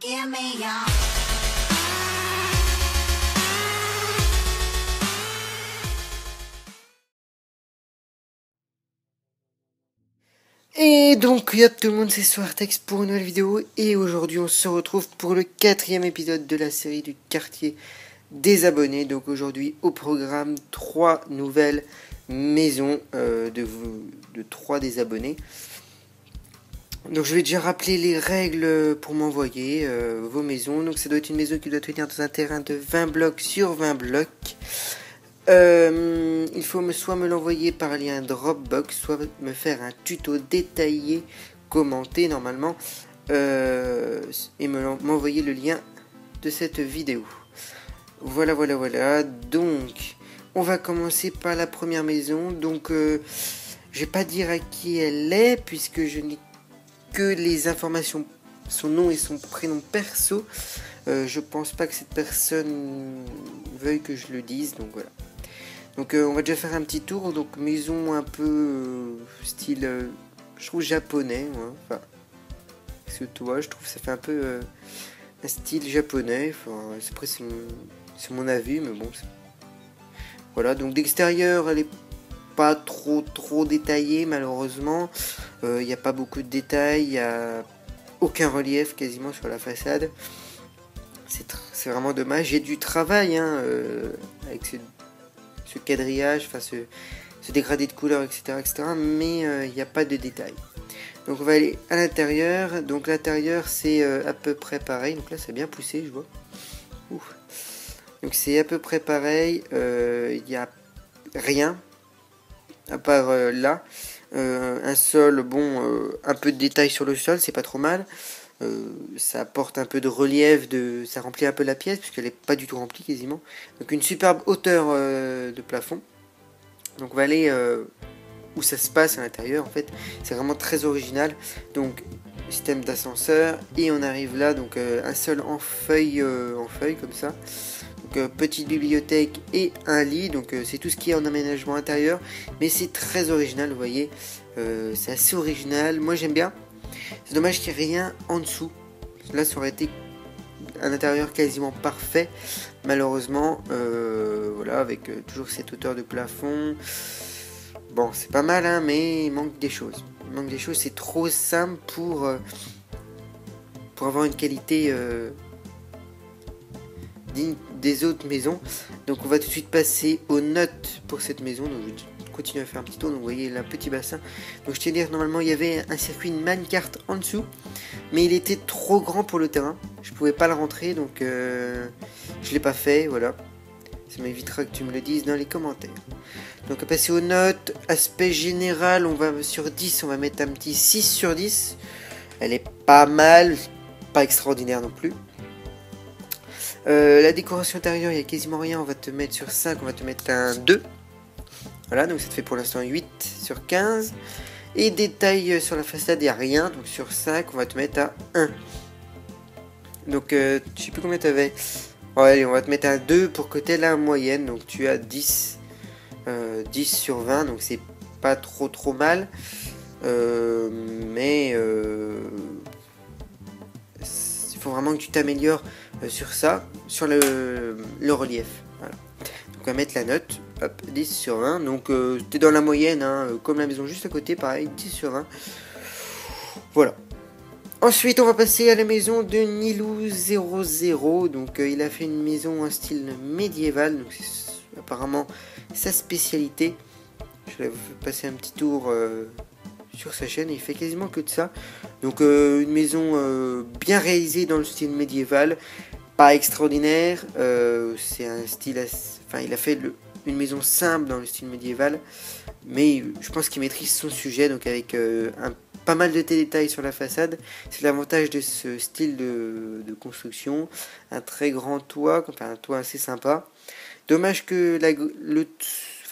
hear me, y'all. Et donc, yop tout le monde, c'est Swartex pour une nouvelle vidéo. Et aujourd'hui, on se retrouve pour le 4e épisode de la série du quartier des abonnés. Donc aujourd'hui, au programme, 3 nouvelles maisons de 3 des abonnés. Donc je vais déjà rappeler les règles pour m'envoyer vos maisons. Donc ça doit être une maison qui doit tenir dans un terrain de 20 blocs sur 20 blocs. Il faut soit me l'envoyer par lien Dropbox, soit me faire un tuto détaillé, commenté normalement, et m'envoyer le lien de cette vidéo. Voilà. Donc, on va commencer par la première maison. Donc, je vais pas dire à qui elle est, puisque je n'ai que les informations, son nom et son prénom perso. Je pense pas que cette personne veuille que je le dise, donc voilà. Donc on va déjà faire un petit tour. Donc maison un peu style, je trouve japonais, ouais. Enfin, parce que toi, je trouve que ça fait un peu un style japonais. Enfin, c'est mon avis, mais bon. Voilà. Donc d'extérieur, elle est pas trop détaillée malheureusement. Il n'y a pas beaucoup de détails. Il y a aucun relief quasiment sur la façade. C'est vraiment dommage. J'ai du travail avec ce quadrillage, enfin ce dégradé de couleurs, etc. mais il n'y a pas de détails. Donc on va aller à l'intérieur. Donc l'intérieur c'est à peu près pareil. Donc là c'est bien poussé, je vois. Ouf. Donc c'est à peu près pareil. Il n'y a rien à part là. Un sol, bon, un peu de détail sur le sol, c'est pas trop mal. Ça apporte un peu de relief, ça remplit un peu la pièce puisqu'elle n'est pas du tout remplie quasiment. Donc une superbe hauteur de plafond. Donc on va aller où ça se passe à l'intérieur en fait. C'est vraiment très original. Donc système d'ascenseur et on arrive là. Donc un sol en feuille comme ça. Donc petite bibliothèque et un lit. Donc c'est tout ce qui est en aménagement intérieur. Mais c'est très original, vous voyez. C'est assez original. Moi j'aime bien. C'est dommage qu'il n'y ait rien en dessous. Là, ça aurait été un intérieur quasiment parfait. Malheureusement, voilà, avec toujours cette hauteur de plafond. Bon, c'est pas mal, hein, mais il manque des choses. C'est trop simple pour avoir une qualité digne des autres maisons. Donc, on va tout de suite passer aux notes pour cette maison. Donc, je continue à faire un petit tour. Donc vous voyez là, petit bassin. Donc je tiens à dire, normalement il y avait un circuit, une minecart en dessous, mais il était trop grand pour le terrain. Je pouvais pas le rentrer, donc je l'ai pas fait. Voilà, ça m'évitera que tu me le dises dans les commentaires. Donc à passer aux notes. Aspect général, on va sur 10, on va mettre un petit 6 sur 10. Elle est pas mal, pas extraordinaire non plus. La décoration intérieure, il y a quasiment rien. On va te mettre sur 5, on va te mettre un 2. Voilà, donc ça te fait pour l'instant 8 sur 15. Et détail sur la façade, il n'y a rien. Donc sur 5, on va te mettre à 1. Donc je sais plus combien tu avais. Ouais, allez, on va te mettre à 2 pour que tu aies la moyenne. Donc tu as 10 sur 20. Donc c'est pas trop mal. Mais il faut vraiment que tu t'améliores sur ça. Sur le relief. Voilà. Donc on va mettre la note. Hop, 10 sur 20, donc t'es dans la moyenne, hein, comme la maison juste à côté, pareil, 10 sur 20. Voilà. Ensuite, on va passer à la maison de Nilou00. Donc, il a fait une maison en style médiéval, donc c'est apparemment sa spécialité. Je vais passer un petit tour sur sa chaîne, il fait quasiment que de ça. Donc, une maison bien réalisée dans le style médiéval, pas extraordinaire. C'est un style, enfin, il a fait une maison simple dans le style médiéval, mais je pense qu'il maîtrise son sujet, donc avec pas mal de détails sur la façade. C'est l'avantage de ce style de construction. Un très grand toit, enfin un toit assez sympa. Dommage que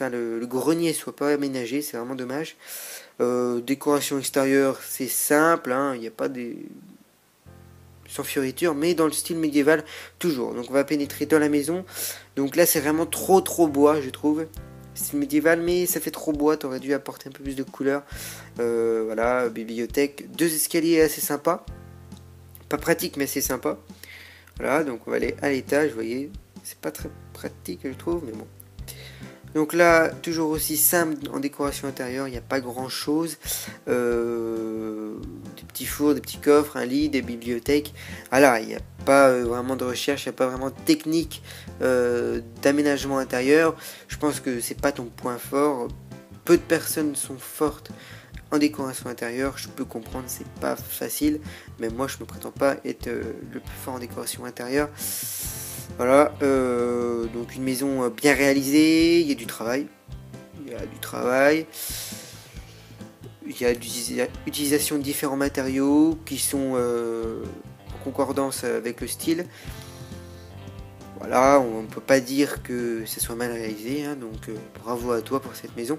le grenier soit pas aménagé, c'est vraiment dommage. Décoration extérieure, c'est simple, hein, il n'y a pas des sans fioriture, mais dans le style médiéval toujours. Donc on va pénétrer dans la maison. Donc là c'est vraiment trop bois, je trouve. Style médiéval, mais ça fait trop bois, t'aurais dû apporter un peu plus de couleur. Voilà, bibliothèque, 2 escaliers assez sympas Pas pratique, mais c'est sympa. Voilà, donc on va aller à l'étage, vous voyez. C'est pas très pratique, je trouve, mais bon. Donc là, toujours aussi simple en décoration intérieure, il n'y a pas grand chose. Des petits fours, des petits coffres, un lit, des bibliothèques. Voilà, il n'y a pas vraiment de recherche, il n'y a pas vraiment de technique d'aménagement intérieur. Je pense que c'est pas ton point fort. Peu de personnes sont fortes en décoration intérieure. Je peux comprendre, c'est pas facile, mais moi je me prétends pas être le plus fort en décoration intérieure. Voilà, donc une maison bien réalisée, il y a du travail. Il y a l'utilisation de différents matériaux qui sont en concordance avec le style. Voilà, on ne peut pas dire que ça soit mal réalisé, hein, donc bravo à toi pour cette maison.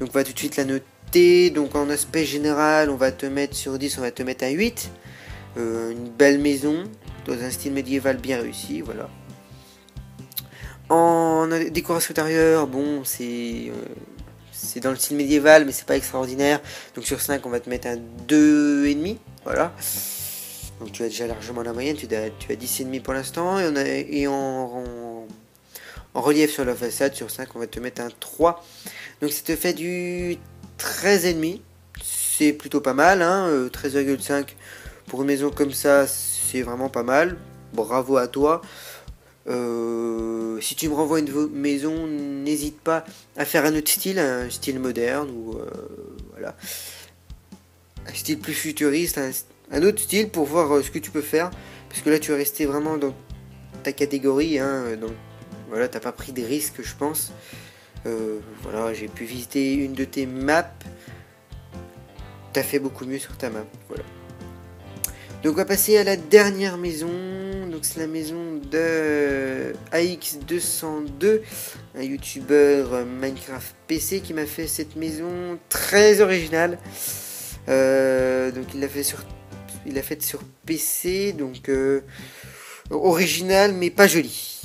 Donc on va tout de suite la noter. Donc en aspect général, on va te mettre sur 10, on va te mettre à 8. Une belle maison dans un style médiéval bien réussi, voilà. En décoration intérieure, bon, c'est dans le style médiéval, mais c'est pas extraordinaire. Donc sur 5, on va te mettre un 2,5, voilà. Donc tu as déjà largement la moyenne, tu as 10,5 pour l'instant. Et en relief sur la façade, sur 5, on va te mettre un 3. Donc ça te fait du 13,5. C'est plutôt pas mal, hein, 13,5 pour une maison comme ça, c'est vraiment pas mal. Bravo à toi. Si tu me renvoies une maison, n'hésite pas à faire un autre style, un style moderne ou voilà, un style plus futuriste, un autre style pour voir ce que tu peux faire. Parce que là, tu es resté vraiment dans ta catégorie, hein, donc voilà, t'as pas pris des risques, je pense. Voilà, j'ai pu visiter une de tes maps. T'as fait beaucoup mieux sur ta map, voilà. Donc on va passer à la dernière maison. Donc c'est la maison de AX202, un youtubeur Minecraft PC qui m'a fait cette maison très originale. Donc il l'a faite sur PC, donc original mais pas joli.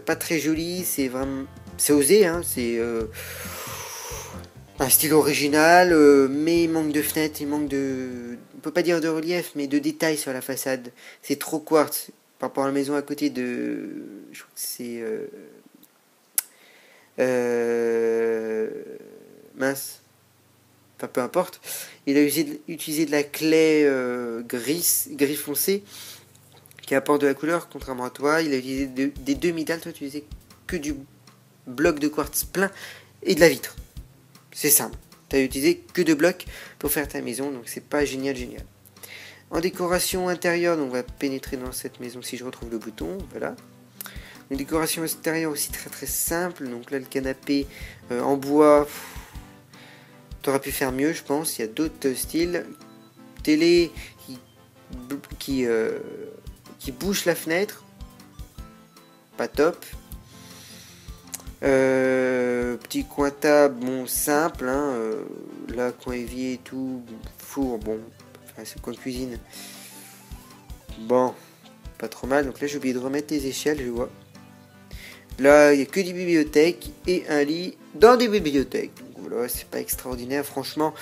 Pas très joli, c'est osé, hein, c'est un style original, mais il manque de fenêtres, il manque de... On peut pas dire de relief, mais de détails sur la façade. C'est trop quartz. Par rapport à la maison à côté de... Je crois que c'est... mince. Enfin, peu importe. Il a utilisé de la clé gris foncé, qui apporte de la couleur, contrairement à toi. Il a utilisé des demi-dalles. Toi, tu utilisais que du bloc de quartz plein et de la vitre. C'est simple. Tu as utilisé que 2 blocs pour faire ta maison, donc c'est pas génial. En décoration intérieure, donc on va pénétrer dans cette maison si je retrouve le bouton, voilà. Une décoration extérieure aussi très simple, donc là le canapé en bois, t'aurais pu faire mieux je pense, il y a d'autres styles. Télé qui bouche la fenêtre, pas top. Petit coin table, bon, simple, hein, là, coin évier et tout, four, bon, enfin, c'est le coin de cuisine, bon, pas trop mal. Donc là, j'ai oublié de remettre les échelles, je vois. Là, il n'y a que des bibliothèques et un lit dans des bibliothèques. Donc voilà, c'est pas extraordinaire, franchement,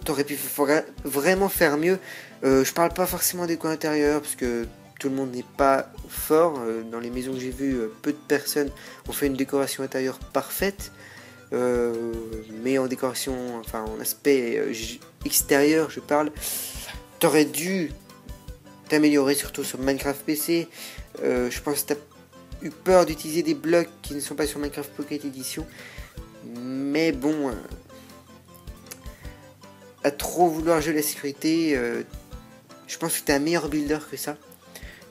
t'aurais pu vraiment faire mieux. Je parle pas forcément des coins intérieurs, parce que tout le monde n'est pas fort. Dans les maisons que j'ai vues, peu de personnes ont fait une décoration intérieure parfaite. Mais en décoration, enfin en aspect extérieur, je parle, t'aurais dû t'améliorer, surtout sur Minecraft PC. Je pense que t'as eu peur d'utiliser des blocs qui ne sont pas sur Minecraft Pocket Edition. Mais bon, à trop vouloir jouer la sécurité, je pense que t'es un meilleur builder que ça.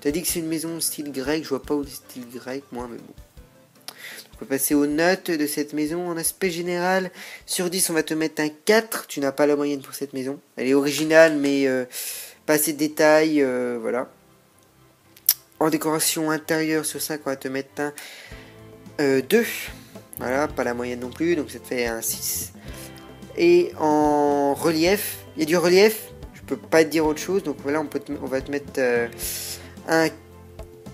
T'as dit que c'est une maison style grec, je vois pas où le style grec, moi, mais bon. On va passer aux notes de cette maison. En aspect général, sur 10, on va te mettre un 4. Tu n'as pas la moyenne pour cette maison. Elle est originale, mais pas assez de détails, voilà. En décoration intérieure, sur 5, on va te mettre un 2. Voilà, pas la moyenne non plus, donc ça te fait un 6. Et en relief, il y a du relief, je peux pas te dire autre chose, donc voilà, on va te mettre... un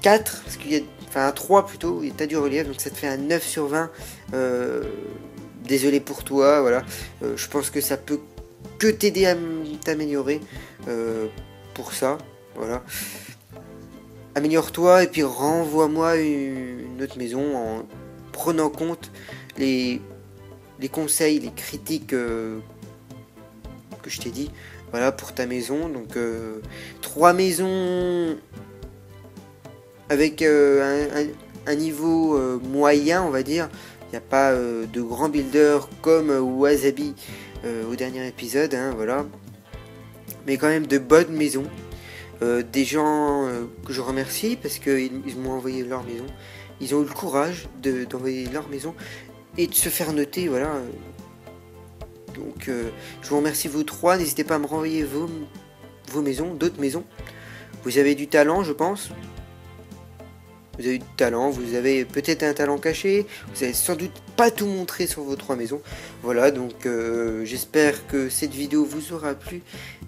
4, parce qu'il y a, enfin un 3 plutôt, et t'as du relief, donc ça te fait un 9 sur 20. Désolé pour toi, voilà. Je pense que ça peut que t'aider à t'améliorer pour ça. Voilà. Améliore-toi et puis renvoie-moi une autre maison en prenant en compte les conseils, les critiques que je t'ai dit. Voilà pour ta maison. Donc 3 maisons avec un niveau moyen, on va dire. Il n'y a pas de grands builders comme Wasabi au dernier épisode, hein, voilà. Mais quand même de bonnes maisons. Des gens que je remercie parce qu'ils m'ont envoyé leur maison. Ils ont eu le courage d'envoyer leur maison et de se faire noter, voilà. Donc je vous remercie vous trois. N'hésitez pas à me renvoyer vos maisons, d'autres maisons. Vous avez du talent, je pense. Vous avez du talent, vous avez peut-être un talent caché, vous avez sans doute pas tout montré sur vos 3 maisons. Voilà, donc j'espère que cette vidéo vous aura plu.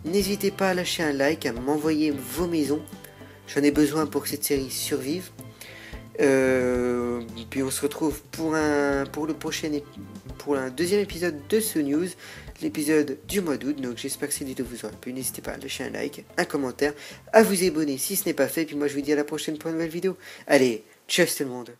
N'hésitez pas à lâcher un like, à m'envoyer vos maisons. J'en ai besoin pour que cette série survive. Puis on se retrouve pour un deuxième épisode de ce news, l'épisode du mois d'août. Donc j'espère que cette vidéo vous aura plu. N'hésitez pas à lâcher un like, un commentaire, à vous abonner si ce n'est pas fait. Puis moi je vous dis à la prochaine pour une nouvelle vidéo. Allez, ciao tout le monde.